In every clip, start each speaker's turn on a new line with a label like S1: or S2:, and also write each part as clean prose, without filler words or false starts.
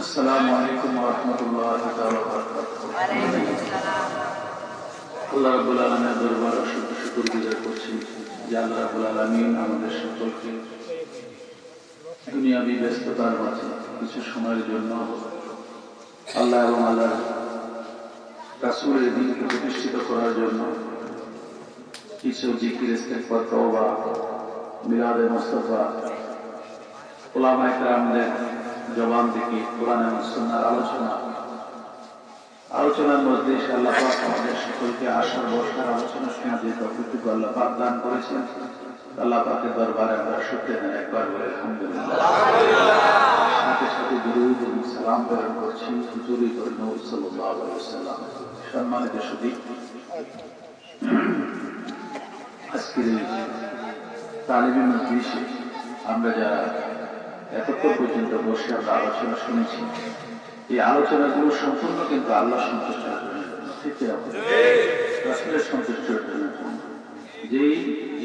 S1: আসসালামু আলাইকুম ওয়া রাহমাতুল্লাহি ওয়া বারাকাতুহু। আল্লাহ রাব্বুল আলামিনের দরবারে শুকরিয়া করছি যে আল্লাহ রাব্বুল আলামিন আমাদের সকলকে দুনিয়াবি ব্যস্ততার মাঝে কিছু সময়ের জন্য আল্লাহ এবং আল্লাহর রাসূলের দ্বীনকে প্রতিষ্ঠিত করার জন্য কিছু জিকির, ইস্তেগফার, তওবা, মিলাদে মুস্তাফা, উলামায়ে কেরামদের জবান থেকে কোরআন এবং সুন্নাহর আলোচনার মধ্যে আল্লাহ পাক আমাদের সকলকে আশার বর্ষার আলোচনা শোনা দিয়ে তৌফিক আল্লাহ পাক দান করেছেন। আল্লাহ পাকের দরবারে আমরা শুকরিয়া জানাই, একবার বলে আলহামদুলিল্লাহ। সাথে সাথে দুরূদ এবং সালাম প্রেরণ করছি হুজুরে নবী সাল্লাল্লাহু আলাইহি ওয়াসাল্লাম। সম্মানিত সুধী, আজকের এই তালিবি মজলিসে আমরা যারা এতক্ষণ পর্যন্ত বসে আমরা আলোচনা শুনেছি, এই আলোচনাগুলো সম্পূর্ণ কিন্তু আল্লাহ সন্তুষ্ট অর্জনের জন্য, ঠিক রাসূলের সন্তুষ্ট অর্জনের জন্য। যে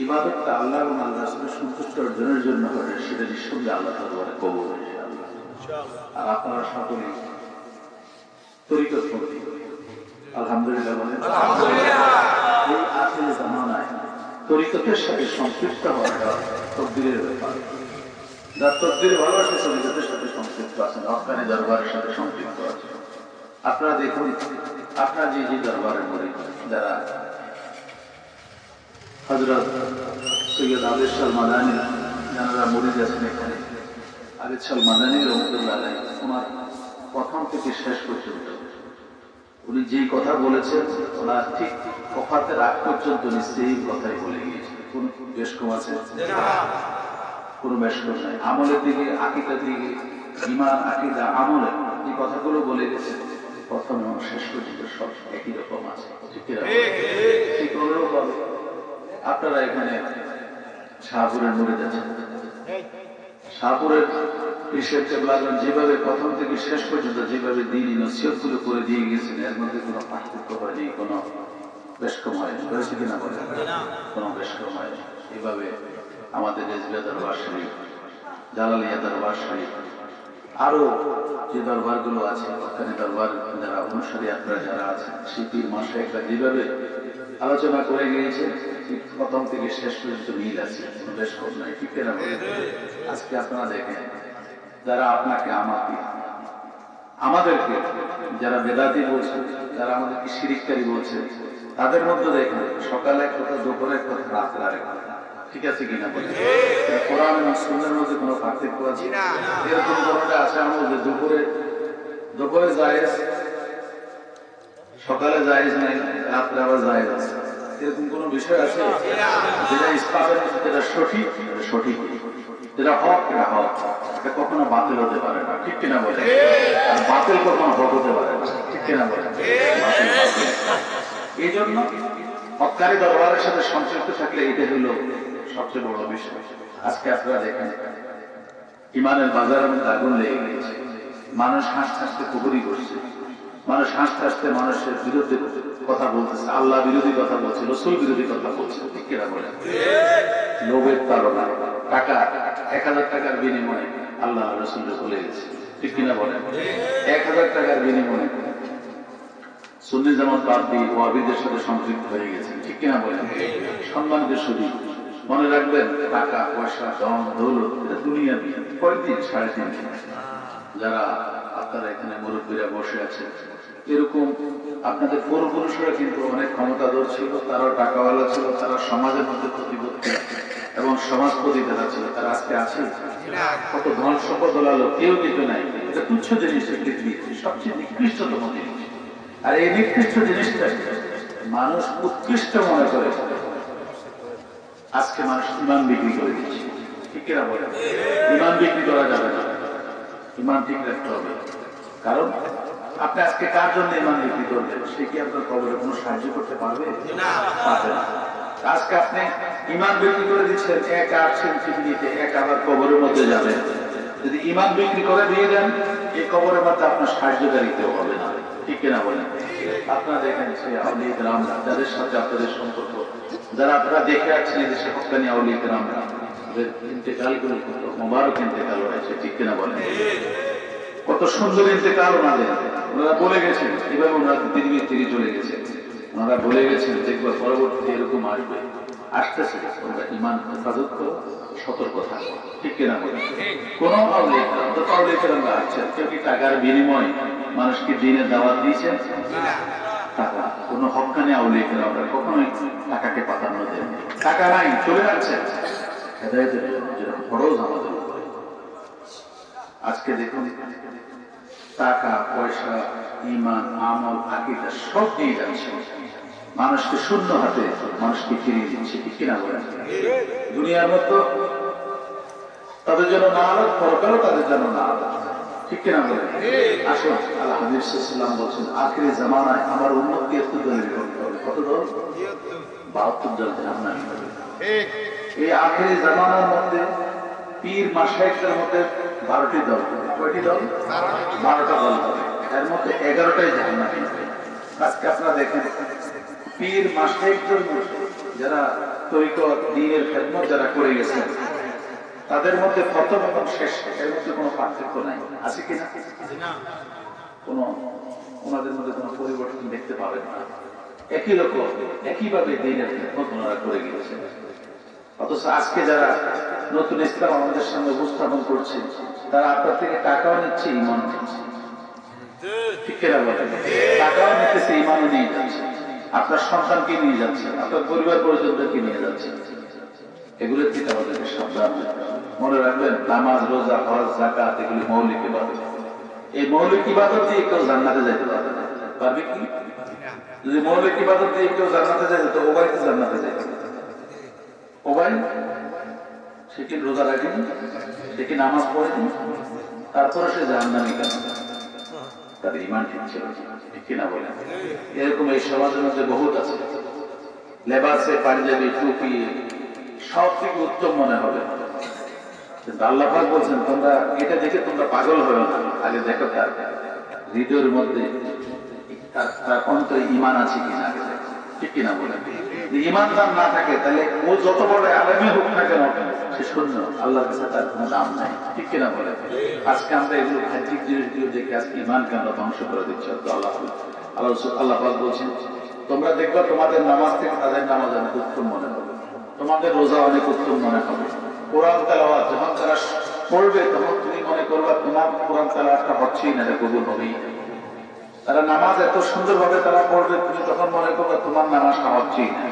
S1: ইবাদতটা আল্লাহ এবং আল্লাহ রাসূলের সন্তুষ্ট অর্জনের জন্য হবে, সেটা নিঃসন্দেহে আল্লাহ দরবারে কবুল হবে ইনশাআল্লাহ। আর আপনারা সকলে তরিকতপন্থী, আলহামদুলিল্লাহ বলেন আলহামদুলিল্লাহ। এই আখির জামানায় তরিকতের সাথে সম্পৃক্ত হওয়াটা তকদীরের ব্যাপার। যার তকদীর ভালো, সে তরিকতের সাথে সম্পৃক্ত আছেন, হক্কানি দরবারের সাথে সম্পৃক্ত আছে। আপনারা দেখুন, আপনার যে যে দরবারের মুরিদ, যারা হযরত সৈয়দ আবেদ শাহ মাদানী, যারা মুরিদ আছেন এখানে, আবেদ শাহ মাদানী রহমতুল্লাহ আলাইহি, ওনার প্রথম থেকে শেষ পর্যন্ত উনি যেই কথা বলেছেন, ওনার ঠিক ওফাতের আগ পর্যন্ত উনি সেই কথাই বলে গিয়েছেন। কোন বেশকম আছে? কোনো বেশকম নাই। আমলের দিকে, আকীদার দিকে, ঈমান, আকীদা, আমলে এই কথাগুলো বলে গেছে, প্রথম এবং শেষ পর্যন্ত সব একই রকম আছে। ঠিক হলেও বলে, আপনারা এখানে শাহপুরের মুরিদ আছেন, শাহপুরের পীর কেবলাগঞ্জ যেভাবে প্রথম থেকে শেষ পর্যন্ত যেভাবে দ্বীনি নসিহতগুলো করে দিয়ে গেছেন, এর মধ্যে কোনো পার্থক্য হয়নি, কোনো বেশকম হয়নি। হয়েছে কিনা বলে? কোনো বেশকম হয়নি। এইভাবে আমাদের রেজবিয়া দরবার শরীফ, জালালিয়া দরবার শরীফ, আরো যে দরবারগুলো আছে, ওখানে দরবার যারা অনুসারী আপনারা যারা আছেন, সেই পীর মাশায়েখরা যেভাবে আলোচনা করে গিয়েছে, প্রথম থেকে শেষ পর্যন্ত মিল আছে, কোনো বেশকম নাই। ঠিক না বলে? আজকে আপনারা দেখেন, যারা আপনাকে আমাদেরকে যারা বেদাতি বলছে, যারা আমাদেরকে শিরিককারী বলছে, তাদের মধ্যে দেখেন সকালে এক কথা, দুপুরে এক কথা, রাতে আরেক কথা। ঠিক আছে কিনা বলে? কোরআন এবং সুন্নাহর মধ্যে কোনো পার্থক্য আছে? এরকম কোনটা আছে আমাদের? দুপুরে জায়েজ, সকালে জায়েজ নাই, রাত্রে আবার জায়েজ আছে, এরকম কোন বিষয় আছে? যেটা ইসলামের মধ্যে যেটা সঠিক, সঠিক, যেটা হক, এটা হক, এটা কখনো বাতিল হতে পারে না। ঠিক কিনা বলে? আর বাতিল কখনো হক হতে পারে না। ঠিক কিনা বলে? এই জন্য হক্কানি দরবারের সাথে সম্পৃক্ত থাকলে এটা হলো সবচেয়ে বড় বিষয়। আজকে আপনারা দেখেন, ইমানের বাজারের মধ্যে আগুন লেগে গেছে, মানুষ হাসতে হাসতে কুফরি করছে, মানুষ হাসতে হাসতে মানুষের বিরুদ্ধে কথা বলতেছে, আল্লাহ বিরোধী কথা বলছে, রাসূল বিরোধী কথা বলছে। ঠিক কিনা বলে? লোভের তাড়না, টাকা, 1000 টাকার বিনিময়ে আল্লাহ রাসূলকে ভুলে গেছে। ঠিক কিনা বলেন? 1000 টাকার বিনিময়ে সুন্নি জামাত বাদ দিয়ে ওয়াহাবিদের সাথে সম্পৃক্ত হয়ে গেছে। ঠিক কিনা বলেন? সম্মানিত সুধী, মনে রাখবেন, টাকা পয়সা, ধন দৌলত, এটা দুনিয়াবি। কয়েকদিন, 3.5 দিন। যারা আপনারা এখানে মুরব্বীরা বসে আছেন, এরকম আপনাদের পূর্বপুরুষরা কিন্তু অনেক ক্ষমতাধর ছিল, তারাও টাকাওয়ালা ছিল, তারা সমাজের মধ্যে প্রতিপত্তি এবং সমাজপতি যারা ছিল, তারা আজকে আছে? কত ধন সম্পদ হলো, কেউ কিছু নাই। এটা তুচ্ছ জিনিস, পৃথিবীতে সবচেয়ে নিকৃষ্টতম জিনিস। আর এই নিকৃষ্ট জিনিসটা মানুষ উৎকৃষ্ট মনে করে আজকে মানুষ ইমান বিক্রি করে দিচ্ছে। ঠিক কিনা বলে? ইমান বিক্রি করা যাবে না, ইমান ঠিক রাখতে হবে। কারণ আপনি আজকে কার জন্য ইমান বিক্রি করবেন? সে কি আপনার কবরে কোনো সাহায্য করতে পারবে? পারবে না। আজকে আপনি ইমান বিক্রি করে দিচ্ছেন, এক আসছেন পৃথিবীতে, এক আবার কবরের মধ্যে যাবেন। যদি ইমান বিক্রি করে দিয়ে দেন, এই কবরের মধ্যে আপনার সাহায্যকারী কেউ হবে না। ঠিক কিনা বলেন? আপনারা দেখেন, সেই আউলিয়া কেরামরা, যাদের সাথে আপনাদের সম্পর্ক, যারা আপনারা দেখে আসছেন, এদেশে হক্কানি আউলিয়া কেরামরা, ইন্তেকাল করে মোবারক ইন্তেকাল হয়েছে। ঠিক কিনা বলেন? কত সুন্দর ইন্তেকাল ওনাদের। ওনারা বলে গেছেন এভাবে ওনারা পৃথিবীর থেকে চলে গেছে। ওনারা বলে গেছেন দেখবার পরবর্তী এরকম আসবে, আসতেছে, ওরা ইমান হেফাজত করো, সতর্ক থাকো। ঠিক কিনা বলে? কোন আমরা আছেন কেউ কি টাকার বিনিময় মানুষকে দিনে দাওয়াত দিয়েছেন? টাকা কোন হক্কানি আউলিয়া কেন আমরা কখনোই টাকাকে প্রাধান্য দেন। টাকা নাই চলে যাচ্ছে হেদায়েতের জন্য যেটা খরচ আমাদের উপরে। আজকে দেখুন টাকা পয়সা ঈমান আমল আকীদা সব দিয়ে যাচ্ছে, মানুষকে শূন্য হাতে মানুষকে ফিরিয়ে দিচ্ছে। ঠিক কিনা বলেন? দুনিয়ার মতো তাদের জন্য না আলো, পরকালও তাদের জন্য না আলো। ঠিক কিনা বলেন? আসুন, আল্লাহ হাবিব সাল্লাল্লাহু বলছেন আখিরি জামানায় আমার উম্মত 73 দলে বিভক্ত হবে। কত দল? 72 দল জাহান্নামী হবে। এই আখিরি জামানার মধ্যে পীর মাশায়েখদের মধ্যে 12টি দল। কয়টি দল? 12টা দল হবে। এর মধ্যে 11টাই জাহান্নামী হবে। আজকে আপনারা দেখেন পীর মাশায়েখদের মধ্যে যারা তরিকত দ্বীনের খেদমত যারা করে গেছেন তাদের মধ্যে প্রথম এবং শেষ এর মধ্যে কোনো পার্থক্য নাই। আছে কিনা? কোনো ওনাদের মধ্যে কোনো পরিবর্তন দেখতে পাবেন না। একই রকম একইভাবে দ্বীনের খেদমত ওনারা করে গিয়েছেন। অথচ আজকে যারা নতুন ইসলাম আমাদের সামনে উপস্থাপন করছে তারা আপনার থেকে টাকাও নিচ্ছে, ঈমান নিচ্ছে। ঠিক কিনা বলেন? টাকাও নিতেছে, ঈমানও নিয়ে যাচ্ছে, আপনার সন্তানকে নিয়ে যাচ্ছে, আপনার পরিবার পরিজনদেরকে নিয়ে যাচ্ছে। এগুলোর থেকে আমাদেরকে সাবধান মনে রাখবেন। নামাজ, রোজা, হজ, যাকাত এগুলি মৌলিক ইবাদত। এই মৌলিক ইবাদত দিয়ে কেউ জান্নাতে যাইতে পারবে না। পারবে কি? যদি মৌলিক ইবাদত দিয়ে কেউ জান্নাতে যায় তো ওবাই তো জান্নাতে যাইতে পারবে। ওবাই সে কি রোজা রাখেনি, সে কি নামাজ পড়েনি, তারপরে সে জাহান্নামী কেন? তার ঈমান ঠিক ছিল। ঠিক কিনা বলেন? এরকম এই সমাজের মধ্যে বহুত আছে। লেবাসে, পাঞ্জাবি, টুপি সব থেকে উত্তম মনে হবে, কিন্তু আল্লাহ পাক বলছেন তোমরা এটা দেখে তোমরা পাগল হও না, আগে দেখো তার হৃদয়ের মধ্যে তার অন্তরে ঈমান আছে কিনা। ঠিক কিনা বলেন? ঈমান তার না থাকে তাহলে ও যত বড় আলেমই হোক না কেন সে শূন্য, আল্লাহর কাছে তার কোনো দাম নাই। ঠিক কিনা বলেন? আজকে আমরা এগুলো বাহ্যিক জিনিসগুলো দেখে আজকে ঈমানকে আমরা ধ্বংস করে দিচ্ছি। আল্লাহ পাক বলছেন তোমরা দেখবা তোমাদের নামাজ থেকে তাদের নামাজ অনেক উত্তম মনে হবে, তোমাদের রোজা অনেক উত্তম মনে হবে। কোরআন তেলাওয়াত যখন তারা পড়বে তখন তুমি মনে করবা তোমার কোরআন তেলাওয়াতটা হচ্ছেই না, কবুল হবেই। তারা নামাজ এত সুন্দর ভাবে তারা পড়বে তুমি তখন মনে করবে তোমার নামাজটা হচ্ছেই না।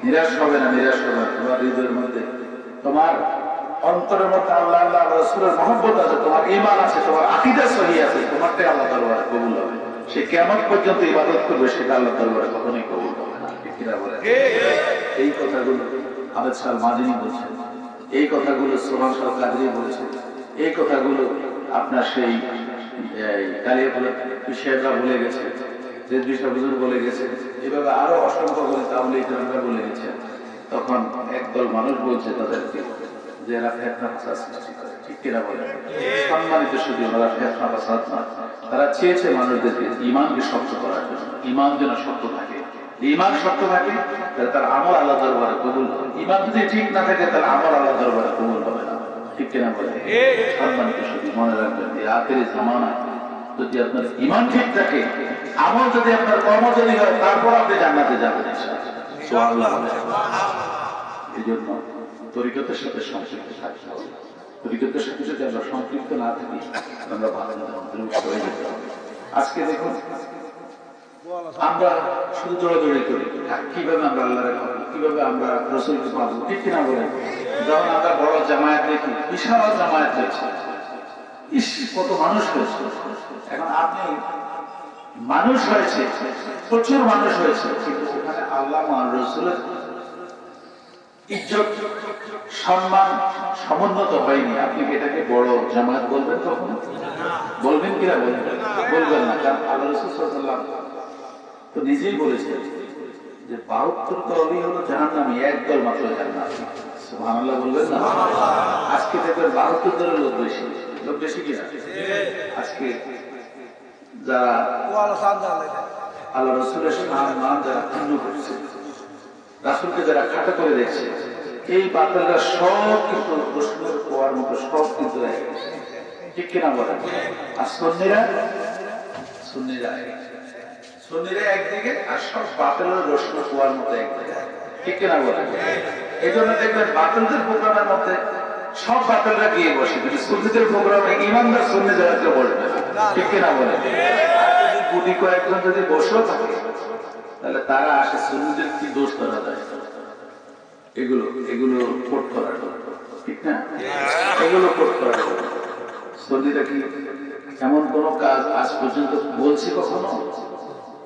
S1: নিরাশ হবে না, নিরাশ হবে না। তোমার হৃদয়ের মধ্যে, তোমার অন্তরের মধ্যে আল্লাহ আল্লাহ রাসূলের মহব্বত আছে, তোমার ঈমান আছে, তোমার আকীদা সহিহ আছে, তোমারটাই আল্লাহ দরবারে কবুল হবে। সে কিয়ামত পর্যন্ত ইবাদত করবে, সেটা আল্লাহ দরবারে কখনোই কবুল হবে না। ঠিক কিনা বলেন? এই কথাগুলো আবেদ শাহ মাদিনী বলছেন, এই কথাগুলো সোহান শাহ কাদরি বলেছেন, এই কথাগুলো আপনার সেই কালিয়াপুরের সাহেবরা বলে গেছে, রেজভী শাহ হুজুর বলে গেছে, এভাবে আরো অসংখ্য করে তাওলীগ ইকরামরা বলে গেছে। তখন একদল মানুষ বলছে তাদেরকে যে এরা ফিতনা ফাসাদ সৃষ্টি করে। ঠিক কিনা বলে? সম্মানিত শুধু ওরা ফিতনা ফাসাদ না, তারা চেয়েছে মানুষদেরকে ঈমানকে শক্ত করার জন্য। ঈমান যেন শক্ত থাকে, ঈমান শক্ত থাকে তাহলে তার আমল আল্লাহ দরবারে কবুল হবে। ঈমান যদি ঠিক না থাকে তাহলে আমল আল্লাহ দরবারে কবুল হবে না। ঠিক কিনা বলে? সম্মানিত শুধু মনে রাখবেন যে আখিরি জামানায় যদি আপনার ঈমান ঠিক থাকে, আমল যদি আপনার কর্ম যদি হয়, তারপর আপনি জান্নাতে যাবেন ইনশাআল্লাহ। সুবহানাল্লাহ। এই জন্য তরিকতের সাথে সম্পৃক্ত থাকতে হবে। তরিকতের সাথে যদি আমরা সম্পৃক্ত না থাকি আমরা ভালো অন্তর্ভুক্ত হয়ে যেতে হবে। আজকে দেখুন আমরা শুধু দৌড়াদৌড়ি করি, কিভাবে আমরা আল্লাহরে পাবো, কিভাবে আমরা রাসূলকে পাবো। ঠিক কিনা বলেন? যখন আমরা বড় জামায়াত দেখি, বিশাল জামায়াত হয়েছে, ইস কত মানুষ হয়েছে। এখন আপনি মানুষ হয়েছে, প্রচুর মানুষ হয়েছে, কিন্তু ওখানে আল্লাহ রাসূলের ইজ্জত সম্মান সমুন্নত হয়নি। আপনি এটাকে বড় জামায়াত বলবেন? তখন বলবেন কিনা? বলবেন না। কারণ আল্লাহ রাসূল সাল্লাল্লাহু আলাইহি ওয়াসাল্লাম তো নিজেই বলেছেন যে 72 দলই হলো জাহান্নামী, একদল মাত্র জান্নাতি। সুবহানাল্লাহ বলবেন না? আজকে দেখবেন 72 দলের লোক বেশি, লোক বেশি কিনা? আজকে যারা আল্লাহ রাসূলের সম্মান যারা ক্ষুণ্ণ করছে, রাসূলকে যারা খাটো করে দেখছে, এই বাতিলরা সব কিন্তু প্রশ্নের হওয়ার মতো সব কিন্তু ঠিক কিনা বলেন? আর সুন্নিরা একদিকে, আর সব বাতিলের রসুন কুয়ার মতো একদিকে, ঠিক কিনা বলেন? এই জন্য দেখবেন বাতিলদের প্রোগ্রামের মধ্যে সব বাতিলরা গিয়ে বসে, কিন্তু সুন্নিদের প্রোগ্রামে ইমানদার সুন্নি যারা কেউ বসবে না, ঠিক কিনা বলেন? গুটি কয়েকজন যদি বসেও থাকে তাহলে তারা আসে সুন্নিদের কি দোষ করা যায়, এগুলো কোট করার জন্য, ঠিক না? এগুলো কোট করার জন্য। সুন্নিরা কি এমন কোন কাজ আজ পর্যন্ত বলছি কখনো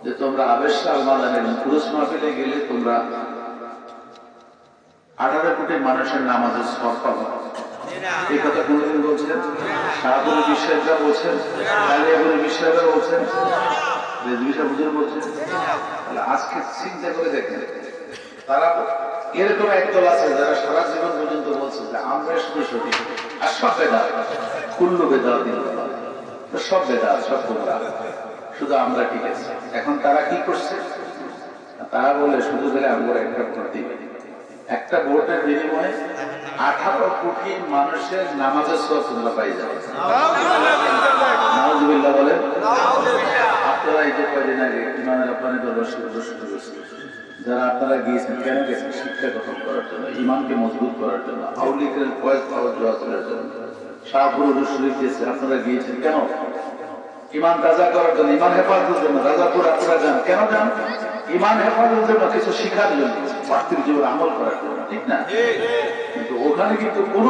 S1: যে তোমরা আবেশ আল-মাদানের পুরুষ মাহফিলে গেলে তোমরা 18 কোটি মানুষের নামাজের সওয়াব পাবে? এই কথা কোনদিন বলছেন? শাহপুরি বিশ্বাসরা বলছেন, কালিয়াপুরি বিশ্বাসরা বলছেন, রেজবিশা হুজুর বলছেন। তাহলে আজকে চিন্তা করে দেখেন, তারা এরকম একদল আছে যারা সারা জীবন পর্যন্ত বলছে যে আমরা শুধু সঠিক, আর সব বেদাত, কুল্লু বেদাত, সব বেদাত, সব গোমরাহ, শুধু আমরা ঠিক আছে। এখন তারা কি করছে? তারা বলে শুধু গেলে আমরা একটা ভোট দিবে, একটা ভোটের বিনিময়ে 18 কোটি মানুষের নামাজের সওয়াব তোমরা পাই যাবে। নাউজুবিল্লাহ বলেন। আপনারা এই যে কয়দিন আগে ইমানের আপনাদের দরবার শুরু করেছেন, যারা আপনারা গিয়েছেন, কেন গেছেন? শিক্ষা গ্রহণ করার জন্য, ইমানকে মজবুত করার জন্য, আউলিকের ফয়েজ পাওয়ার জন্য, শাহপুর শরীফ গিয়েছে, আপনারা গিয়েছেন কেন? ইমান তাজা করার জন্য, ইমান হেফাজতের জন্য। রাজাপুর আপনারা যান কেন? যান ইমান হেফাজতের জন্য, কিছু শিখার জন্য, পার্থিব জীবন আমল করার জন্য, ঠিক না? কিন্তু ওখানে কিন্তু কোন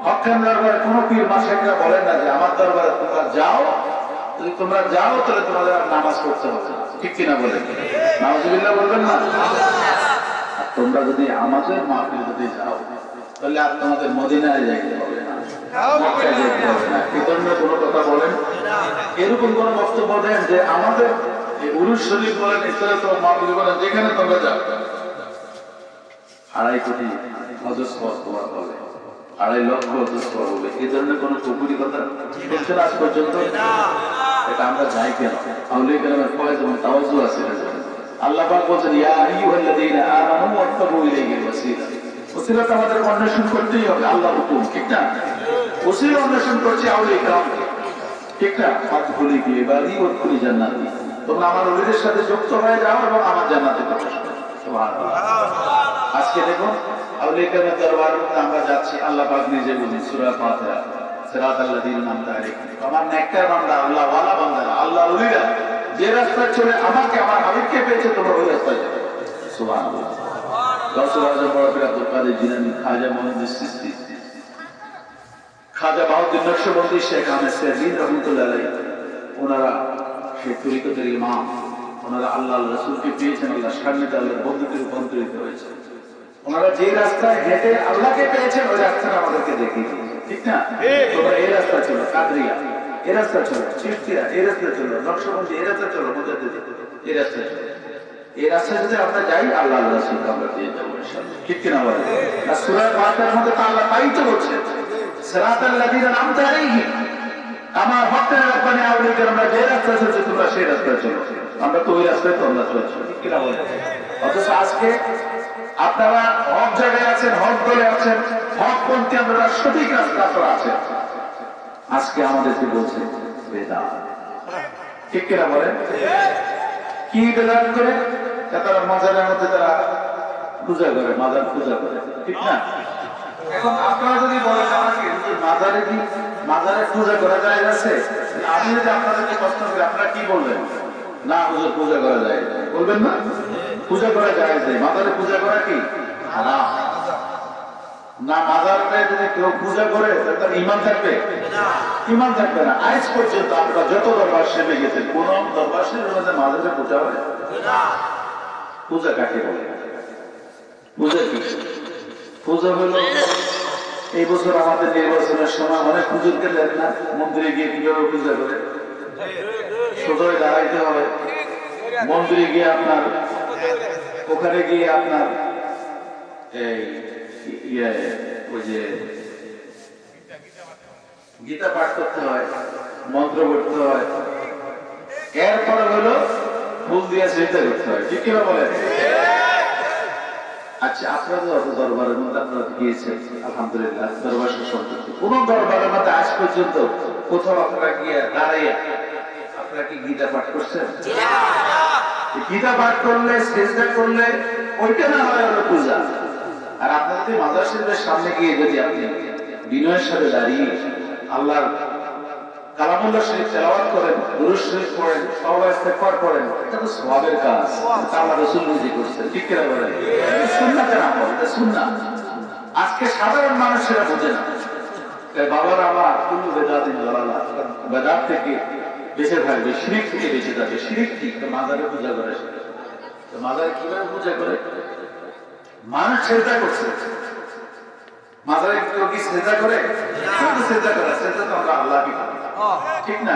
S1: হক্কান দরবারে কোন পীর মাশায়েখরা বলেন না যে আমার দরবারে তোমরা যাও, যদি তোমরা যাও তাহলে তোমাদের আর নামাজ পড়তে হবে, ঠিক কিনা বলেন? নাউজুবিল্লাহ বলবেন না? আর তোমরা যদি আমাদের মাহফিলে যদি যাও তাহলে আর তোমাদের মদিনায় যাইতে হবে না, মক্কায় যাইতে হবে না। এই ধরনের কোনো কথা বলেন? এরকম কোন বক্তব্য দেন যে আমাদের উরুস শরীফ বলেন, ইসলাম মাহফিল বলেন, যেখানে তোমরা যাও 2.5 কোটি হজের সওয়াব তোমার হবে, 2.5 লক্ষ হজের সওয়াব হবে। এই ধরনের কোন কুফরি কথা শুনছেন আজ পর্যন্ত? এটা আমরা যাই কেন? আউলিয়া কেরামের ফয়েজ এবং তাওয়াজ্জু আছে। আল্লাহ পাক বলেন, ইয়া আইয়ুহাল্লাযীনা আমানু ওয়াত্তাবু ইলাইহিল ওয়াসিলা। ওসিলা তো আমাদের অন্বেষণ করতেই হবে, আল্লাহর হুকুম, ঠিক না? ওসিলা অন্বেষণ করছে আউলিয়া কেরাম, ঠিক না? ফাদখুলি ফি ইবাদি ওয়াদখুলি জান্নাতি। তোমরা আমার ওলিদের সাথে যুক্ত হয়ে যাও এবং আমার জান্নাতে প্রবেশ করো। সুবহানাল্লাহ। আজকে দেখুন আউলিয়া কেরামের দরবারে আমরা যাচ্ছি, আল্লাহ পাক নিজে বলেন সূরা ফাতিহা, সিরাতাল্লাযীনা আনআমতা আলাইহিম। আমার নেককার বান্দা, আল্লাহ ওয়ালা বান্দা, আল্লাহ ওলিরা যে রাস্তায় চলে আমাকে, আমার হাবিবকে পেয়েছে, তোমরা ওই রাস্তায় যাবে। সুবহানাল্লাহ। গাউসুল আজম বড়পীর আব্দুল কাদের জিলানী, খাজা মুহাম্মদ চিশতি, খাজা বাহাউদ্দিন নকশবন্দি, শেখ আহমেদ সিরাজি রহমাতুল্লাহ আলাইহি, ওনারা সেই তরিকতের ইমাম, ওনারা আল্লাহ রাসূলকে পেয়েছেন, আল্লাহর সান্নিধ্যে, আল্লাহর বন্ধুতে রূপান্তরিত হয়েছে। ওনারা যে রাস্তায় হেঁটে আল্লাহকে পেয়েছেন ওই রাস্তাটা আমাদেরকে দেখিয়ে দিয়েছে, ঠিক না? তোমরা এই রাস্তা ছিল, কাদরিয়া এই রাস্তা ছিল, চিশতিয়া এই রাস্তা ছিল, নকশবন্দি এই রাস্তা ছিল, মুজাদ্দিদি এই রাস্তা ছিল। এই রাস্তায় যদি আমরা যাই আল্লাহ রাসূলকে আমরা পেয়ে যাবো ইনশাআল্লাহ, ঠিক কিনা বলেন? আর সূরা ফাতিহার মধ্যে তো আল্লাহ তাই তো বলছেন, সিরাতাল্লাযীনা আনআমতা আলাইহিম, আমার হকের রব্বানি আউলিয়াদের আমরা যে রাস্তায় চলছি তোমরা সেই রাস্তায় চলো। আমরা তো ওই রাস্তায় তো আমরা চলছি, ঠিক কিনা বলেন? অথচ আজকে আপনারা হক জায়গায় আছেন, হক দলে আছেন, হক পন্থী আমরা সঠিক রাস্তা আপনারা আছেন, আজকে আমাদেরকে বলছে বেদাত, ঠিক কিনা বলেন? কি বেদাত করে? তারা মাজারের মধ্যে তারা পূজা করে, মাজার পূজা করে, ঠিক না? এখন আপনারা যদি বলেন আমাকে মাজারে কি, মাজারে পূজা করা যায় আছে, আমি যদি আপনাদেরকে প্রশ্ন করি আপনারা কি বলবেন? না হুজুর পূজা করা যায়, বলবেন না? পূজা করা যায়, মাজারে পূজা করা কি হারাম না? মাজারে যদি কেউ পূজা করে তার ঈমান থাকবে? ঈমান থাকবে না। আজ পর্যন্ত আমরা যত দরবার সেবে গেছেন, কোন দরবার সেবে মাজারে পূজা হয়? পূজা কাকে বলে? পূজা কি? পূজা হলো, এই বছর আমাদের নির্বাচনের সময় অনেক হুজুরকে দেন না মন্দিরে গিয়ে কিভাবে পূজা করে, সোজয় দাঁড়াইতে হবে, মন্দিরে গিয়ে আপনার ওখানে গিয়ে আপনার এই ওই যে গীতা পাঠ করতে হয়, মন্ত্র পড়তে হয়, এরপরে হলো ফুল দিয়ে সেটা করতে হয়, ঠিক কিনা বলেন? আচ্ছা, আপনারা অত দরবারের মধ্যে আপনারা গিয়েছেন, আলহামদুলিল্লাহ, দরবার সন্তুষ্টি। কোন দরবারের মধ্যে আজ পর্যন্ত কোথাও আপনারা গিয়ে দাঁড়াইয়া আপনারা কি গীতা পাঠ করছেন? গীতা পাঠ করলে, সেজদা করলে ওইটা না হয় হলো পূজা। আর আপনারা যদি মাজার শরীফের সামনে গিয়ে যদি আপনি বিনয়ের সাথে দাঁড়িয়ে আল্লাহর কালামুল্লাহ শরীফ তেলাওয়াত করেন, দুরূদ শরীফ পড়েন, তওবা ইস্তেগফার করেন, এটা তো সওয়াবের কাজ। এটা আল্লাহ রাসূল নিজে করেছেন, ঠিক কি না বলেন? এটা সুন্নাতের আমল, এটা সুন্নাত। আজকে সাধারণ মানুষেরা বোঝে না। বাবারা আমার কুল্লু বেদাতিন দালালা, বেদাত থেকে বেঁচে থাকবে, শিরক থেকে বেঁচে থাকবে। শিরক কি? মাজারে পূজা করে। মাজারে কিভাবে পূজা করে? মানুষ সেজদা করছে, মাজারে কেউ কি সেজদা করে? সেজদা করে, সেজদা তো আমরা আল্লাহকে করি, ঠিক না?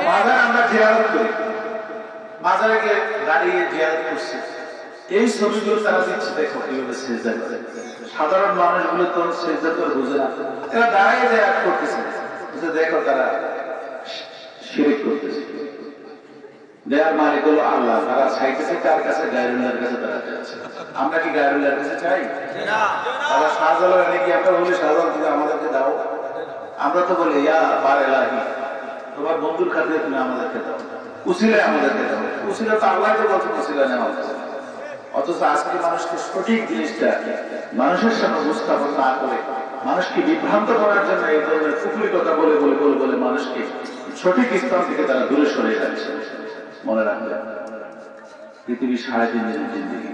S1: মাজারে আমরা জিয়ারত করি, মাজারে গিয়ে দাঁড়িয়ে জিয়ারত করছি। এই ছবিগুলো তারা দিচ্ছে, দেখো কিভাবে সেজদা করে। সাধারণ মানুষগুলো তো সেজদা করে বুঝে না, এরা দাঁড়িয়ে জিয়ারত করতেছে, দেখো তারা শিরক করতেছে। দেয়ার মালিক হলো আল্লাহ, তারা চাইতেছে কার কাছে? গায়রুল্লাহর কাছে তারা চাইছে। আমরা কি গায়রুল্লাহর কাছে চাই? না। তারা শাহজালাল নাকি আমরা বলি শাহজালাল তুমি আমাদেরকে দাও, আমরা তো বলি ইয়া বার ইলাহি, তোমার বন্ধুর খাতিরে তুমি আমাদেরকে দাও, উসিলা আমাদেরকে দাও। উসিলা তো আল্লাহ তো বলছে উসিলা নেওয়া হচ্ছে। অথচ আজকে মানুষকে সঠিক জিনিসটা মানুষের সামনে উপস্থাপন না করে মানুষকে বিভ্রান্ত করার জন্য এই ধরনের কুফরি কথা বলে বলে বলে বলে মানুষকে সঠিক ইসলাম থেকে তারা দূরে সরে যাচ্ছে। মনে রাখবেন, পৃথিবীর 3.5 দিনের জিন্দেগি,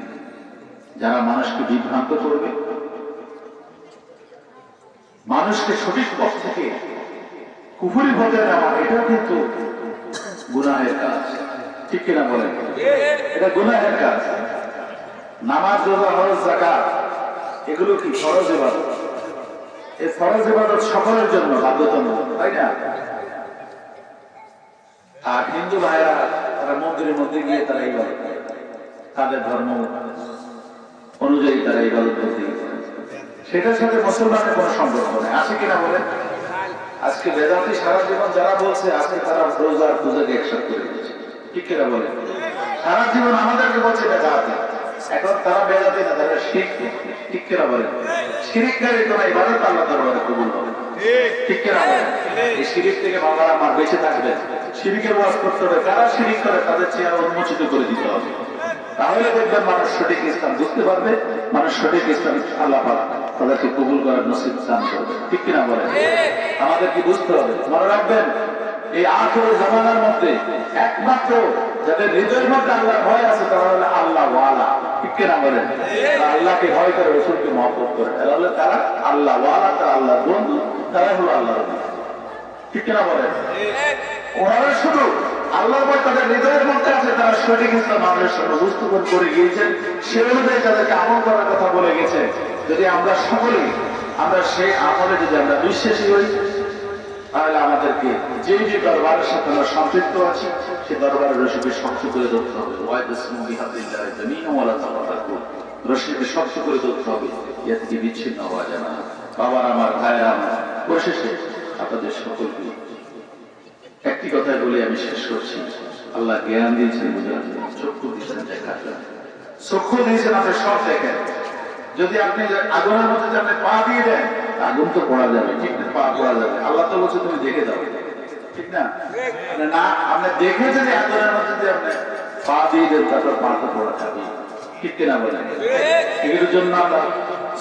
S1: যারা মানুষকে বিভ্রান্ত করবে, মানুষকে সঠিক পথ থেকে কুফরি পথে নেওয়া, এটাও কিন্তু গুনাহের কাজ, ঠিক কিনা বলেন? এটা গুনাহের কাজ। নামাজ, রোজা, হজ, যাকাত এগুলো কি ফরজ ইবাদত। এই ফরজ ইবাদত সকলের জন্য বাধ্যতামূলক, তাই না? আর হিন্দু ভাইরা তারা মন্দিরের মধ্যে গিয়ে তারা ইবাদত করে, তাদের ধর্ম অনুযায়ী তারা ইবাদত করতে, সেটার সাথে মুসলমানের কোনো সম্পর্ক নেই, আছে কিনা বলেন? আজকে বেদাতি সারা জীবন যারা বলছে, আজকে তারা রোজা আর পূজাকে একসাথে করে দিচ্ছে, ঠিক কিনা বলেন? সারা জীবন আমাদেরকে বলছে বেদাতি, এখন তারা বেদাতি না, তারা শিরক, ঠিক কিনা বলেন? শিরককারী কোন ইবাদত আল্লাহ দরবারে কবুল হবে, ঠিক কিনা বলেন? এই শিরক থেকে বাবারা আমার বেঁচে থাকবে। শিরকের ওয়াজ করতে হবে, তারা শিরক করে তাদের চেহারা উন্মোচিত করে দিতে হবে, তাহলে দেখবেন মানুষ সঠিক ইসলাম বুঝতে পারবে, মানুষ সঠিক ইসলাম আল্লাহ পাক তাদেরকে কবুল করার নসিব দান করবে, ঠিক কিনা বলেন? আমাদের কি বুঝতে হবে? মনে রাখবেন, এই আখির জামানার মধ্যে একমাত্র যাদের হৃদয়ের মধ্যে আল্লাহর ভয় আছে তারা হলো আল্লাহ ওয়ালা, ঠিক কিনা বলেন? আল্লাহকে ভয় করে, রাসূলকে মহব্বত করে, তাহলে তারা আল্লাহ ওয়ালা, তারা আল্লাহর বন্ধু, তারা হলো আল্লাহর বন্ধু, ঠিক কিনা বলেন? ওনারা শুধু আল্লাহর ভয় তাদের হৃদয়ের মধ্যে আছে, তারা সঠিক ইসলাম আমাদের সামনে উপস্থাপন করে গিয়েছেন, সে অনুযায়ী তাদেরকে আমল করার কথা বলে গেছে। যদি আমরা সকলেই আমরা সেই আমলে যদি আমরা বিশ্বাসী হই, তাহলে আমাদেরকে যে যে দরবারের সাথে আমরা সম্পৃক্ত আছি সে দরবারের রশিকে শক্ত করে ধরতে হবে। রশিকে শক্ত করে ধরতে হবে, ইয়া থেকে বিচ্ছিন্ন হওয়া যাবে না। বাবার আমার, ভাইয়েরা আমার, পরিশেষে আপনাদের সকলকে একটি কথাই বলে আমি শেষ করছি। আল্লাহ জ্ঞান দিয়েছেন বুঝার জন্য, চক্ষু দিয়েছেন দেখার জন্য, চক্ষু দিয়েছেন আপনি সব দেখেন। যদি আপনি আগুনের মধ্যে যদি আপনি পা দিয়ে দেন, আগুন তো পড়া যাবে, ঠিক না? পা পড়া যাবে, আল্লাহ তো বলছে তুমি দেখে দাও, ঠিক না? না, আপনি দেখে যদি আগুনের মধ্যে যদি আপনি পা দিয়ে দেন, তারপর পা তো পড়া যাবে, ঠিক কিনা বলেন? এগুলোর জন্য আমরা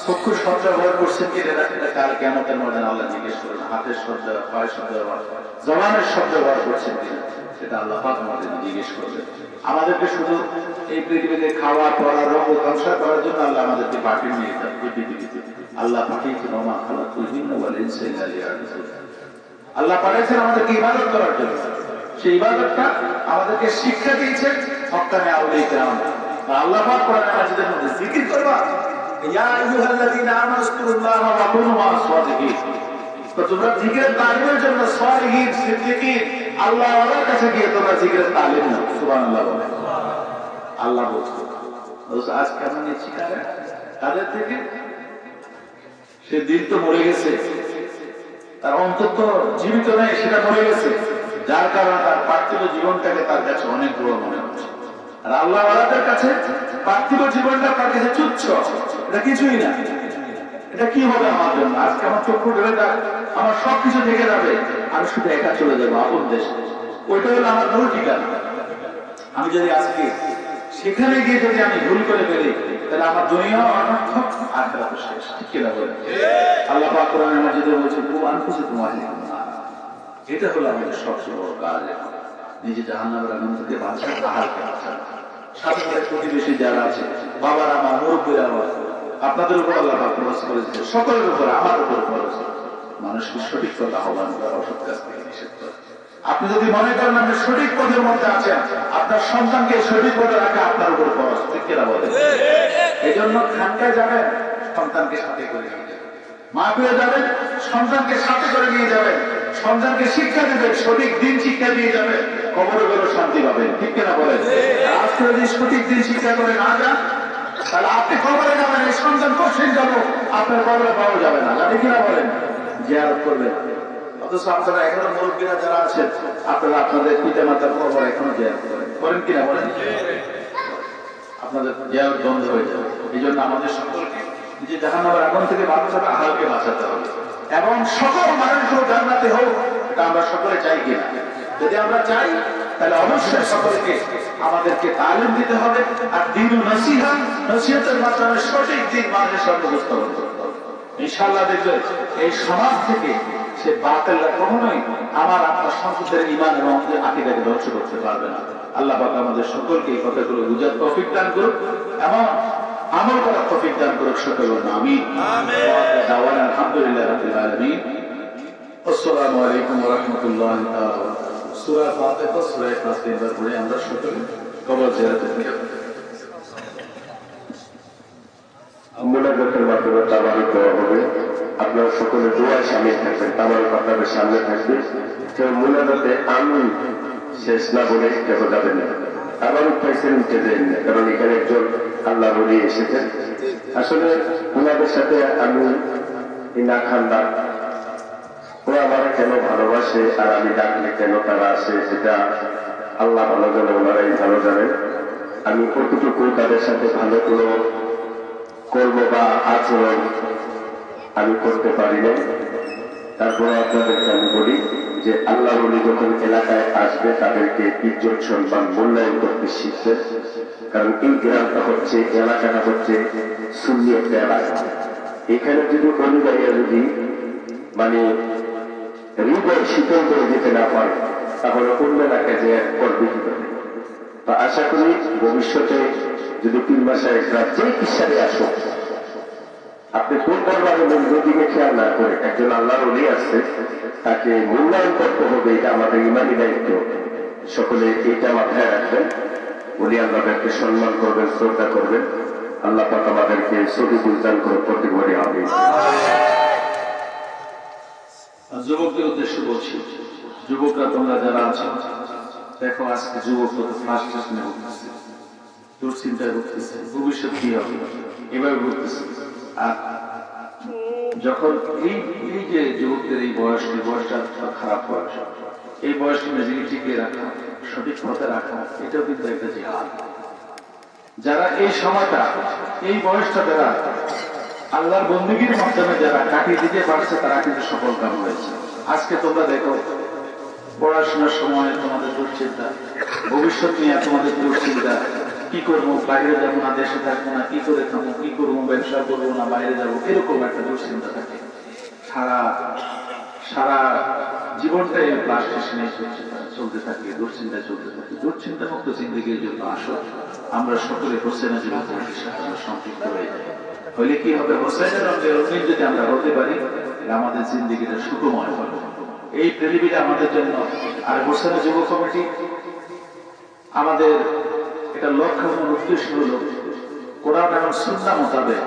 S1: চক্ষু শব্দ ব্যবহার করছেন কি না, কাল কিয়ামতের ময়দানে আল্লাহ জিজ্ঞেস করেন। হাতের শব্দ, পায়ের শব্দ ব্যবহার, জবানের শব্দ ব্যবহার করছেন কিনা, সেটা আল্লাহ পাক আমাদের জিজ্ঞেস করবেন। আমাদেরকে শুধু এই পৃথিবীতে খাওয়া, পড়া, রঙ সংসার করার জন্য আল্লাহ আমাদেরকে পাঠিয়ে নিয়ে যেতেন এই পৃথিবীতে। আল্লাহ পাঠিয়েছেন ওমা খালাকুল জিন্না ওয়াল ইনসা ইল্লা লিয়াবুদুন। আল্লাহ পাঠিয়েছেন আমাদেরকে ইবাদত করার জন্য। সেই ইবাদতটা আমাদেরকে শিক্ষা দিয়েছেন হক্কানে আউলিয়া কিরাম। আল্লাহ পাক কোরআন মাজিদের মধ্যে জিকির করবা, ইয়া আইয়ুহাল্লাযীনা আমানু যকুরুল্লাহা ওয়া কুনু মা'আস সাদিকিন। তো তোমরা জিকিরের তালিমের জন্য সালিহিন, সিদ্দিকিন, আল্লাহর কাছে গিয়ে তোমরা জিকিরের তালিম নাও। সুবহানাল্লাহ বলে আল্লাহ বলছে। আজ কেমন নিচ্ছি তাদের থেকে? সে দিন তো মরে গেছে, তার অন্তত জীবিত নেই, সেটা মরে গেছে, যার কারণে তার পার্থিব জীবনটাকে তার কাছে অনেক বড় মনে হচ্ছে। আর আল্লাহওয়ালাদের কাছে পার্থিব জীবনটা তার কাছে তুচ্ছ, এটা কিছুই না। এটা কি হবে আমার জন্য? আজকে আমার চক্ষু ঢেলে যাক, আমার সবকিছু থেকে যাবে, আমি শুধু একা চলে যাবো আপন দেশে। ওইটা হলো আমার মূল ঠিকানা। আমি যদি আজকে সেখানে গিয়ে যদি আমি ভুল করে ফেলি, তাহলে আমার দুনিয়াও অনর্থক, আখিরাতও শেষ। ঠিক কিনা বলেন? আল্লাহ পাক কোরআনে মাজিদে বলেছে, আনফুসিকুম ওয়া আহলিকুম নার। এটা হলো আমাদের সবচেয়ে বড় কাজ। নিজে জাহান্নামের আগুন থেকে বাঁচা, আহারকে বাঁচানো, সাথে সাথে প্রতিবেশী যারা আছে, বাবারা আমার, মুরব্বীরা আমার, আপনাদের উপর আল্লাহ পাক খরচ করেছে, সকলের উপর, আমার উপর খরচ। মানুষকে সঠিক কথা আহ্বান করা, অসৎ কাজ থেকে নিষেধ করা। আপনি যদি মনে করেন আপনি সঠিক পথের মধ্যে আছেন, আপনার সন্তানকে সঠিক পথে রাখা আপনার উপর খরচ। ঠিক কিনা বলেন? এই জন্য খানকায় যাবেন, সন্তানকে সাথে করে নিয়ে যাবেন। মাহফিলে যাবেন, সন্তানকে সাথে করে নিয়ে যাবেন। সন্তানকে শিক্ষা দেবেন, সঠিক দিন শিক্ষা দিয়ে যাবেন, কবরে গেলেও শান্তি পাবেন। ঠিক কিনা বলেন? আজকে যদি সঠিক দিন শিক্ষা করে না যান, তাহলে আপনি কবরে যাবেন, এই সন্তান কোশ্চেন যাবো, আপনার কবরে পাওয়া যাবে না। জানি কিনা বলেন? জিয়ারত করবেন। অথচ আপনারা এখনো মুরব্বীরা যারা আছেন, আপনারা আপনাদের পিতা মাতার কবর এখনো জিয়ারত করেন কিনা বলেন? আপনাদের জিয়ারত বন্ধ হয়ে যাবে। এই জন্য আমাদের সকলকে নিজে জাহান্নামের আগুন থেকে বাঁচাতে হবে, আহালকে বাঁচাতে হবে, এবং সকল মানুষগুলো জান্নাতে হোক, এটা আমরা সকলে চাই কিনা? যদি আমরা চাই, তাহলে অবশ্যই সকলকে আমাদেরকে তালিম দিতে হবে, আর দিন ও নসিহতের মাধ্যমে সঠিক দিন মানুষের সামনে উপস্থাপন করতে হবে। ইনশাআল্লাহ দেখবেন এই সমাজ থেকে সে বাতিলরা কখনোই আমার আপনার সন্তানের ঈমান এবং আকীদাকে ধ্বংস করতে পারবে না। আল্লাহ পাক আমাদের সকলকে এই কথাগুলো বুঝার তৌফিক দান করুক এবং আমল করার তৌফিক দান করুক। সকল আমিন। দাওয়ানা আলহামদুলিল্লাহি রাব্বিল আলামিন। আসসালামু আলাইকুম ওয়া রাহমাতুল্লাহি ওয়া বারাকাতুহু। সূরা ফাতিহা, সূরা ইখলাস তিনবার পড়ে আমরা সকলে কবর জিয়ারত করি।
S2: মুনাজাতের মাধ্যমে তাবারুক দেওয়া হবে। আপনারা সকলে দোয়ায় শামিল থাকবেন, তাবারুক আপনাদের সামনে থাকবে। কেউ মুনাজাতে আমিন শেষ না বলে কেউ যাবেন না। তাবারুক পাইছেন উঠে দেন না, কারণ এখানে একজন আল্লাহ বলি এসেছেন। আসলে ওনাদের সাথে আমি না খান্দা, ওরা আমার কেন ভালোবাসে আর আমি ডাকলে কেন তারা আসে, সেটা আল্লাহ ভালো জানে, ওনারাই ভালো জানেন। আমি কতটুকু তাদের সাথে ভালো কোনো কর্ম বা আচরণ আমি করতে পারি না। তারপরে আপনাদেরকে আমি বলি যে আল্লাহ বলি যখন এলাকায় আসবে, তাদেরকে ইজ্জত সম্মান মূল্যায়ন করতে শিখবে। কারণ এই গ্রামটা হচ্ছে, এলাকাটা হচ্ছে সুন্নি একটা এলাকা। এখানে যদি অনুযায়ীরা যদি মানে হৃদয় শীতল করে যেতে না পারে, তাহলে অন্য এলাকায় যে করবে কি করে। তো আশা করি ভবিষ্যতে যদি 3 মাসে একবার যে কিসারে আসো, আপনি কোন দরবারে নদীকে খেয়াল না করে একজন আল্লাহর ওলি আছে, তাকে মূল্যায়ন করতে হবে। এটা আমাদের ইমানি দায়িত্ব। সকলে এটা মাথায় রাখবেন। উনি আল্লাহদেরকে সম্মান করবেন, শ্রদ্ধা করবেন। আল্লাহ পাক আমাদেরকে সহি বুঝদান করে প্রতিবারই হবে।
S1: যুবকদের উদ্দেশ্যে বলছি, যুবকরা তোমরা যারা আছো, দেখো আজকে যুবক তো ফ্রাস্ট্রেশনে ভুগতেছে, দুশ্চিন্তায় ভুগতেছে, ভবিষ্যৎ কি হবে এভাবে ভুগতেছে। আর যখন এই যে যুবকদের এই বয়সটা খারাপ বয়স, এই বয়সকে নিজেকে টিকিয়ে রাখা, সঠিক পথে রাখা, এটাও কিন্তু একটা জিহাদ। যারা এই সময়টা, এই বয়সটা যারা আল্লাহর বন্দেগীর মাধ্যমে যারা কাটিয়ে দিতে পারছে, তারা কিন্তু সফল কাম হয়েছে। আজকে তোমরা দেখো পড়াশোনার সময় তোমাদের দুশ্চিন্তা, ভবিষ্যৎ নিয়ে তোমাদের দুশ্চিন্তা, কি করবো, বাইরে যাবো না, দেশে থাকবো না, কি করে খাবো, কি করবো, ব্যবসা করবো না, বাইরে যাবো, এরকম একটা দুশ্চিন্তা থাকে। সারা জীবনটাই ফ্রাস্ট্রেশনে চলতে থাকে, দুশ্চিন্তায় চলতে থাকে। দুশ্চিন্তা মুক্ত জিন্দেগির জন্য আসো আমরা সকলে হোসেনের জীবন কমিটির সাথে আমরা সম্পৃক্ত হয়ে যাই। হলে কি হবে, হোসেনের রঙের রঙিন যদি আমরা হতে পারি, আমাদের জিন্দেগিটা সুখময় হবে। এই পৃথিবীটা আমাদের জন্য। আর হোসেনের যুব কমিটি আমাদের এটা লক্ষ্য এবং উদ্দেশ্য হলো কোরআন এবং সুন্নাহ মোতাবেক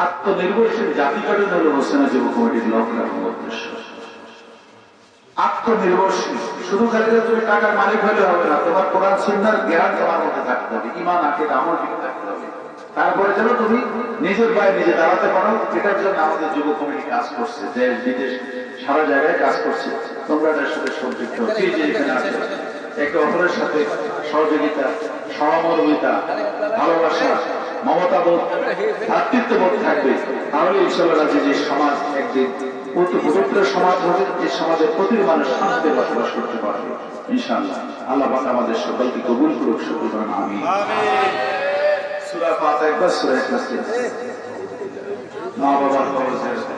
S1: আত্মনির্ভরশীল জাতি গঠন হলো হোসেনের যুব কমিটির লক্ষ্য এবং উদ্দেশ্য। আত্মনির্ভরশীল, শুধু খালি তুমি টাকার মালিক হলে হবে না, তোমার কোরআন সুন্নাহর জ্ঞান তোমার মধ্যে থাকতে হবে, ঈমান আকীদা আমল ঠিক থাকতে হবে। তারপরে যেন তুমি নিজের পায়ে নিজে দাঁড়াতে পারো। এটার জন্য আমাদের যুব কমিটি কাজ করছে, দেশ বিদেশ সারা জায়গায় কাজ করছে। তোমরা এটার সাথে সম্পৃক্ত, যে এখানে আছে একে অপরের সাথে সহযোগিতা, সহমর্মিতা, ভালোবাসা, মমতাবোধ, ভ্রাতৃত্ববোধ থাকবে, তাহলে ইনশাআল্লাহ যে সমাজ একদিন পবিত্র সমাজ হবে, এই সমাজের প্রতিটি মানুষ শান্তিতে বসবাস করতে পারবে ইনশাআল্লাহ। আল্লাহ পাক আমাদের সকলকে কবুল করুক, সকল বলেন আমিন। সূরা ফাতিহা একবার, সূরা ইখলাস মা বাবার কবর জিয়ারত।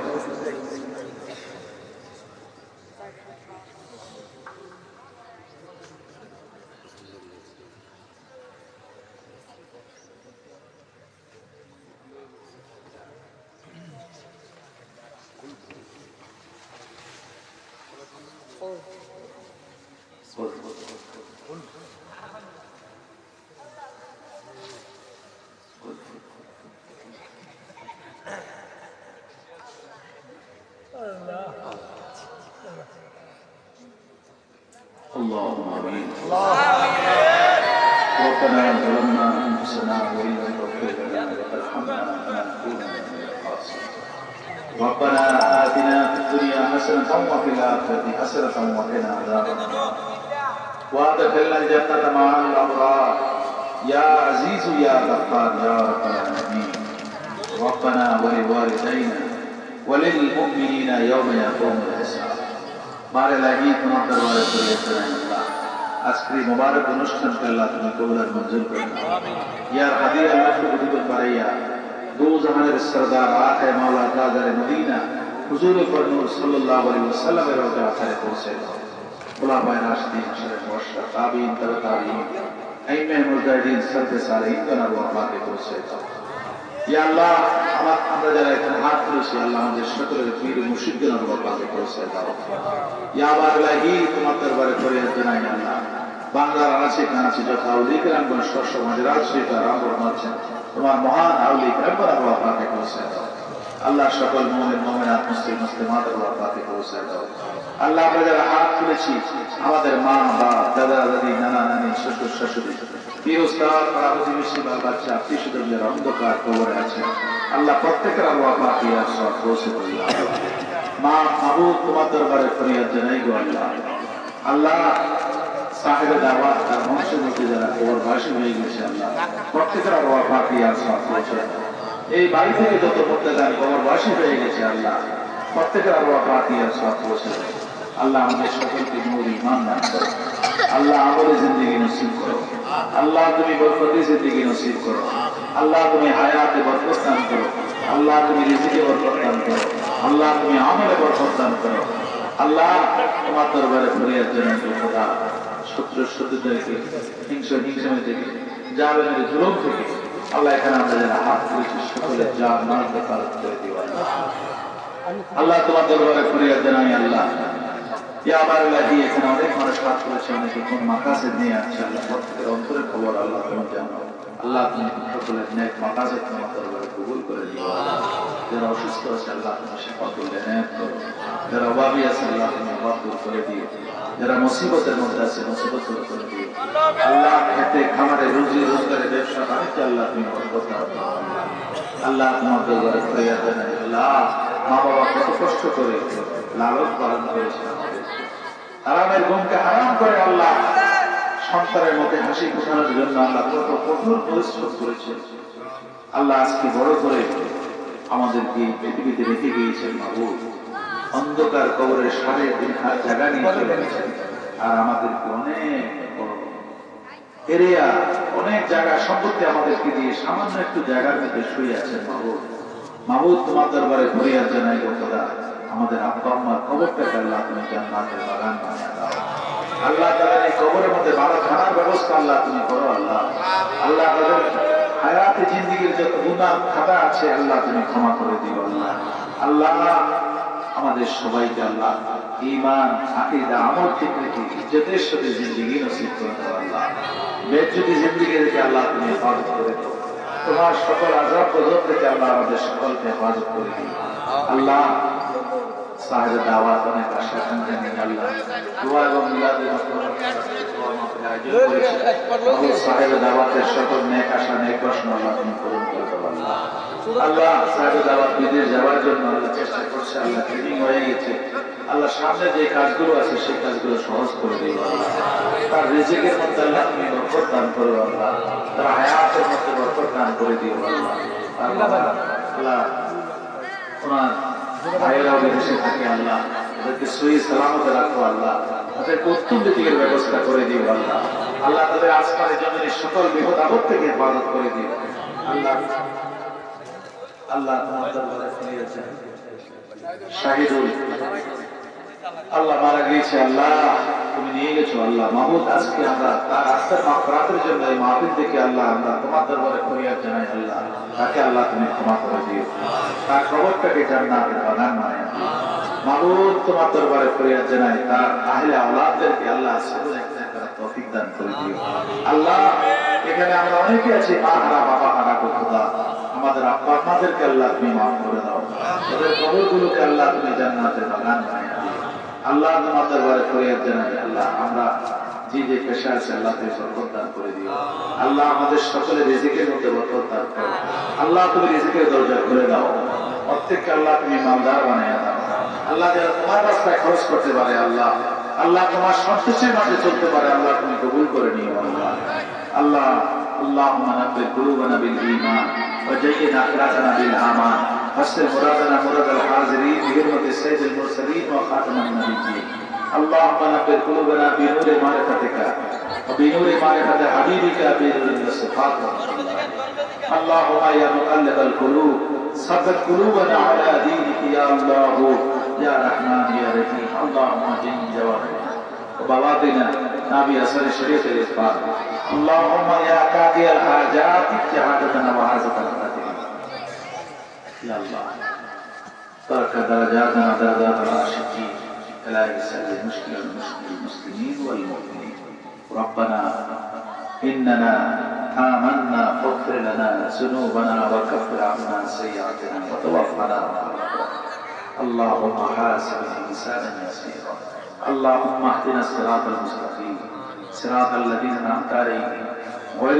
S1: اللهم آمين. ربنا ظلمنا أنفسنا وإن لم تغفر لنا وترحمنا لنكونن من الخاسرين. ربنا آتنا في الدنيا حسنة وفي الآخرة حسنة وقنا عذاب النار وأدخلنا الجنة مع الأبرار يا عزيز يا غفار يا رب العالمين. ربنا ولوالدينا وللمؤمنين يوم يقوم الحساب. মারে লাগি তোমার দরবারে করিয়েছে আল্লাহ, আজকের মুবারক অনুষ্ঠানকে আল্লাহ তুমি কবুল আর মঞ্জুর করে নাও। ইয়ার হাদিয়া আল্লাহ কবুল বারাইয়া দো জাহানের সরদার আখে মাওলা তাজারে মদিনা হুজুর নূর সাল্লাল্লাহু আলাইহি ওয়াসাল্লামের রওজা আথারে পৌঁছে দাও। খুলাফায়ে রাশিদিন, আশরাফে মুবাশশির, তাবিঈন, তাবে তাবিঈন, আইম্মে মুজাহিদিন, সালফে সালেহিন আর ওয়াফাকে পৌঁছে দাও। ইয়া আল্লাহ, আমরা যারা এখানে হাত তুলেছি আল্লাহ আমাদের সকলের পীর মুর্শিদদের ওয়াফাকে পৌঁছে দাও। ইয়া বারলাহি তোমার দরবারে ফরিয়াদ জানাই আল্লাহ, বাংলার আনাচে কানাচে যত আউলিয়া কেরামগণ সমাজের আশ্রিত রামবর মানছেন তোমার মহান আউলিয়া কেরামগণ ওয়াফাকে পৌঁছে দাও। আল্লাহ সকল মুমিন মুমিনাত মুসলিম মুসলিমাতের ওয়াফাকে পৌঁছে দাও। আল্লাহ আমরা যারা হাত তুলেছি আমাদের মা বাপ, দাদা দাদি, নানা নানি, শ্বশুর শাশুড়ি, প্রিয় উস্তাদ, পাড়া প্রতিবেশী, বাচ্চা, আত্মীয় স্বজন যারা অন্ধকার কবরে আছে আল্লাহ প্রত্যেকের ওয়াফাকে সব পৌঁছে দিও। মা মাহবুব তোমার দরবারে ফরিয়াদ জানাই গো আল্লাহ। আল্লাহ সাহেবে দাওয়াত তার বংশের মধ্যে যারা কবরবাসী হয়ে গেছে আল্লাহ প্রত্যেকের ওয়াফাকে সব পৌঁছে দাও। এই বাড়ি থেকে যত মুর্তাজান কবরবাসী হয়ে গেছে আল্লাহ প্রত্যেকের ওয়াফাকে সব পৌঁছে দাও। আল্লাহ আমাদের সকলকে নূর ঈমান দান করো। আল্লাহ আমলে জিন্দেগি নসিব করো। আল্লাহ তুমি বরকতি জিন্দেগি নসিব করো। আল্লাহ তুমি হায়াতে বরকত দান করো। আল্লাহ তুমি রিজিকে বরকত দান করো। আল্লাহ তুমি আমলে বরকত দান করো। আল্লাহ তোমার দরবারে ফরিয়াদ জানাই খোদা, শত্রুদেরকে হিংসা থেকে, জালেমের জুলুম থেকে আল্লাহ এখানে আমরা যারা হাত তুলেছি সকলের জান মাল হেফাজত করে দিও আল্লাহ। আল্লাহ তোমার দরবারে ফরিয়াদ জানাই আল্লাহ, ইয়া বারলাহি এখানে অনেক মানুষ হাত তুলেছে, অনেকে কোন মাকাসেদ নিয়ে আসছে আল্লাহ প্রত্যেকের অন্তরের খবর আল্লাহ তুমি জানো। আল্লাহ তুমি সকলের নেক মাকাসেদ তোমার দরবারে কবুল করে দিও আল্লাহ। যারা অসুস্থ আছে আল্লাহ তুমি শিফা করলে নেক করো। যারা অভাবী আছে আল্লাহ তুমি অভাব দূর করে দিও। যারা মুসিবতের মধ্যে আছে মুসিবত দূর করে দিও আল্লাহ। খেতে খামারে রুজি রোজগারে ব্যবসা বাণিজ্যে আল্লাহ তুমি বরকত দাও আল্লাহ। তোমার দরবারে ফরিয়াদ জানাই আল্লাহ, মা বাবা কত কষ্ট করে লালন পালন করেছে, হারামের ঘুমকে হারাম করে আল্লাহ সন্তানের মধ্যে হাসি ফোটানোর জন্য আল্লাহ কত কঠোর পরিশ্রম করেছে আল্লাহ। আজকে বড় করে আমাদেরকে পৃথিবীতে রেখে গিয়েছেন মাহবুব, অন্ধকার কবরের 3.5 হাত জায়গা নিয়ে চলে গেছেন। আর আমাদেরকে অনেক এরিয়া, অনেক জায়গা সম্পত্তি আমাদেরকে দিয়ে সামান্য একটু জায়গার মধ্যে শুয়ে আছেন মাহবুব। মাহবুব তোমার দরবারে ফরিয়াদ জানাই গো খোদা, আমাদের আব্বা আম্মার কবরটাকে আল্লাহ তুমি জান্নাতের বাগান বানিয়ে দাও আল্লাহ। তাদের এই কবরের মধ্যে ভালো খানার ব্যবস্থা আল্লাহ তুমি করো আল্লাহ। আল্লাহ তাদের হায়াতে জিন্দেগির যত গুনাহ খাতা আছে আল্লাহ তুমি ক্ষমা করে দিও আল্লাহ। আল্লাহ আমাদের সবাইকে আল্লাহ ঈমান, আকীদা, আমল ঠিক রেখে ইজ্জতের সাথে জিন্দেগি নসিব করে দাও আল্লাহ। বেজ্জতি জিন্দেগি রেখে আল্লাহ তুমি হেফাজত করে দাও। তোমার সকল আযাব গজব থেকে আল্লাহ আমাদের সকলকে হেফাজত করে দিও আল্লাহ। সাহেব দাওয়াত অনেক আশা আকাঙ্ক্ষা নিয়ে আল্লাহ দোয়া এবং মিলাদে সাহেব দাওয়াতের সকল নেক আশা নেক বাসনা আল্লাহ তুমি পূরণ করে দাও আল্লাহ। আল্লাহ সাহেব দাওয়াত বিদেশ যাওয়ার জন্য আল্লাহ চেষ্টা করছে আল্লাহ, ট্রেনিং হয়ে গেছে আল্লাহ। সামনে যে কাজগুলো আছে সেই কাজগুলো সহজ করে দিও আল্লাহ। তার রিজিকের মধ্যে আল্লাহ তুমি বরকত দান করো আল্লাহ, তার হায়াতের মধ্যে বরকত দান করে দিও আল্লাহ। আর বাবা আল্লাহ ওনার ভাইয়েরাও বিদেশে থাকে আল্লাহ, ওদেরকে সহি সালামতে রাখো আল্লাহ, তাদেরকে উত্তম রিজিকের ব্যবস্থা করে দিও আল্লাহ। আল্লাহ তাদের আসমানের জমিনের সকল বিপদ আপদ থেকে হেফাজত করে দিও আল্লাহ। আল্লাহ তোমার দরবারে ফিরিয়েছেন শাহিদুল আল্লাহ মারা গিয়েছে আল্লাহ, তুমি নিয়ে গেছো আল্লাহ মাহমুদ। আজকে আমরা তার আস্থার মাগফিরাতের জন্য এই মাহফিল থেকে আল্লাহ আমরা তোমার দরবারে ফরিয়াদ জানাই আল্লাহ, তাকে আল্লাহ তুমি ক্ষমা করে দিও, তার কবরটাকে জান্নাতের বাগান বানায় মাহমুদ। তোমার দরবারে ফরিয়াদ জানাই তার আহলে আওলাদদেরকে আল্লাহ সবুজ একটা করার তৌফিক দান করে দিও আল্লাহ। এখানে আমরা অনেকে আছি মা হারা বাবা হারা খোদা, আমাদের আব্বা আম্মাদেরকে আল্লাহ তুমি মাফ করে দাও, ওদের কবরগুলোকে আল্লাহ তুমি জান্নাতের বাগান বানায় আল্লাহ। তোমার দরবারে ফরিয়াদ জানাই আল্লাহ, আমরা যে যে পেশা আছে আল্লাহ তুমি বরকত দান করে দিও আল্লাহ। আমাদের সকলের রিজিকের মধ্যে বরকত দান করো আল্লাহ, তুমি রিজিকের দরজা খুলে দাও, প্রত্যেককে আল্লাহ তুমি মালদার বানায় দাও আল্লাহ, যারা তোমার রাস্তায় খরচ করতে পারে আল্লাহ, আল্লাহ তোমার সন্তুষ্টির মাঝে চলতে পারে আল্লাহ, তুমি কবুল করে নিও আল্লাহ। আল্লাহ আল্লাহুম্মা নাব্বির কুলুবানা বিল ঈমান ওয়া জায়্যিন আখিরাতানা বিল আমান واستر مرادنا مراد الحاضرين بحرمة سيد المرسلين وخاتم النبيين. اللهم نبر قلوبنا بنور معرفتك وبنور معرفة حبيبك بنور الصفات. اللهم يا مقلب القلوب ثبت قلوبنا على دينك يا الله يا رحمن يا رحيم. اللهم جن جوارحنا وبواطننا نبي أسر الشريف الإسفار. اللهم يا قاضي الحاجات اجتهادنا وحاجتنا يا الله ترك درجاتنا درجات العاشقين إلهي سهل مشكل المسلمين والمؤمنين. ربنا إننا آمنا فاغفر لنا ذنوبنا وكفر عنا سيئاتنا وتوفنا مع الأبرار. اللهم حاسبنا حسابا يسيرا. اللهم اهدنا الصراط المستقيم صراط الذين أنعمت عليهم غير